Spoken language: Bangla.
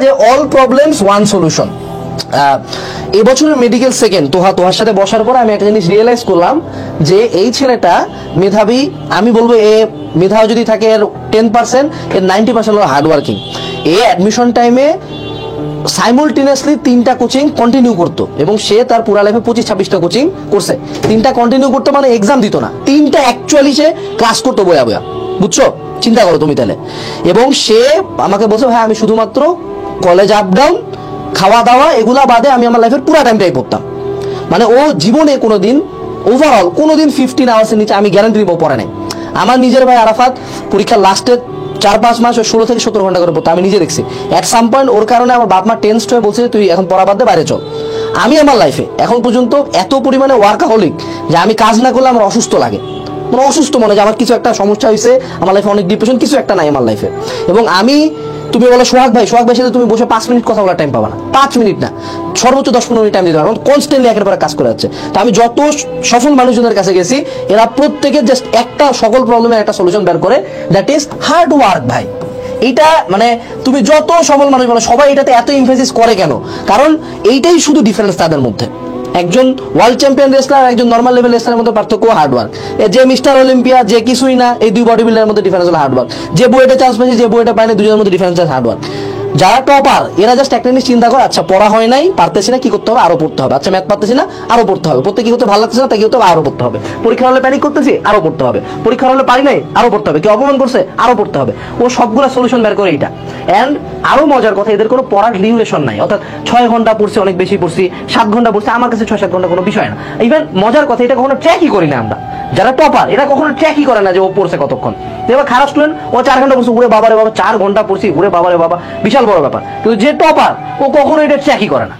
যে অল প্রবলেমস ওয়ান সলিউশন। এবছরের মেডিকেল সেকেন্ড তোহার সাথে বসার পর আমি একটা জিনিস রিয়েলাইজ করলাম যে এই ছেলেটা মেধাবী। আমি বলবো এ মেধা যদি থাকে এর 10%, এর 90% হলো হার্ডওয়ার্কিং। এ অ্যাডমিশন টাইমে সাইমultaneously 3টা কোচিং কন্টিনিউ করতো এবং সে তার পুরা লাইফে 25-26টা কোচিং করছে। 3টা কন্টিনিউ করতো মানে এক্সাম দিত না, 3টা অ্যাকচুয়ালি সে ক্লাস করতো বয়া বয়া, বুঝছো? চিন্তা করো তুমি তাহলে। এবং সে আমাকে বলছে ভাই আমি শুধুমাত্র কলেজ আপ ডাউন, খাওয়া দাওয়া এগুলা বাদে আমি আমার লাইফের পুরা টাইমটাই পড়তাম। মানে ও জীবনে কোনোদিন ওভারঅল কোনোদিন 15 আওয়ার্সের নিচে আমি গ্যারান্টি দিব পড়ে নাই। আমার নিজের ভাই আরাফাত পরীক্ষার লাস্টে 4-5 মাস 16 থেকে 17 ঘন্টা করে পড়তো, আমি নিজে দেখছি। এট সাম পয়েন্ট ওর কারণে আমার বাপ মা টেন্সড হয়ে বলছে তুই এখন পড়া বাদ দে, বাইরে চল। আমি আমার লাইফে এখন পর্যন্ত এত পরিমাণে ওয়ার্কাহলিক যে আমি কাজ না করলে আমার অসুস্থ লাগে, মানে অসুস্থ মনে যে আমার কিছু একটা সমস্যা হয়েছে, আমার লাইফে অনেক ডিপ্রেশন, কিছু একটা নাই আমার লাইফে। এবং আমি, তুমি বলো সোহাগ ভাই সাথে তুমি বসে 5 মিনিট কথা বলার টাইম পাবা না, 5 মিনিট না, সর্বোচ্চ 10-15 মিনিট টাইম দিতে পারো, কনস্ট্যান্টলি একের পর কাজ করে যাচ্ছে। তো আমি যত সফল মানুষজনের কাছে গেছি, এরা প্রত্যেকের জাস্ট একটা সকল প্রবলেমের একটা সলিউশন বের করে, দ্যাট ইজ হার্ড ওয়ার্ক ভাই। এইটা মানে তুমি যত সফল মানুষ বলো সবাই এটাতে এত ইমফেসিস করে কেন? কারণ এইটাই শুধু ডিফারেন্স তাদের মধ্যে। একজন ওয়ার্ল্ড চ্যাম্পিয়ন রেসলার আর একজন নর্মাল লেভেল রেসলারের মধ্যে পার্থক্য হার্ডওয়ার্ক। যে মিস্টার অলিম্পিয়া, যে কিছুই না, এই দুই বডি বিল্ডারের মধ্যে ডিফারেন্স হলো হার্ডওয়ার্ক। যে বুয়েটে চান্স পেয়েছে, যে বুয়েটে পায়নি, দুজনের মধ্যে ডিফারেন্স আছে হার্ডওয়ার্ক। যারা টপার এরা জাস্ট একটা জিনিস চিন্তা করে, আচ্ছা পড়া হয় নাই, পারতেছি না, কি করতে হবে? আরো পড়তে হবে। আচ্ছা ম্যাথ পারতেছি না, আরো পড়তে হবে। পড়তে কি করতে ভালো লাগছে না, তাই কি করতে হবে? আরো পড়তে হবে। পরীক্ষার হলে প্যানিক করতেছি, আরো পড়তে হবে। পরীক্ষার হলে পারি নাই, আরো পড়তে হবে। কেউ অপমান করছে, আরো পড়তে হবে। ও সবগুলা সলিউশন বের করে এইটা। এন্ড আরো মজার কথা, এদের কোনো পড়ার ডিউরেশন নাই, অর্থাৎ 6 ঘন্টা পড়ছি, অনেক বেশি পড়ছি, 7 ঘন্টা পড়ছি, আমার কাছে 6-7 ঘন্টা কোনো বিষয় না। ইভেন মজার কথা, এটা কখনো ট্র্যাকই করি না আমরা। যারা টপার এরা কখনো ট্র্যাকই করে না যে ও পড়ছে কতক্ষণ। এবার খারাপ স্টুডেন্ট ও 4 ঘন্টা পড়ছে, উড়ে বাবারে বাবা 4 ঘন্টা পড়ছি, উড়ে বাবারে বাবা, বিশাল বড় ব্যাপার। কিন্তু যে টপার ও কখনো এটা ট্র্যাকই করে না।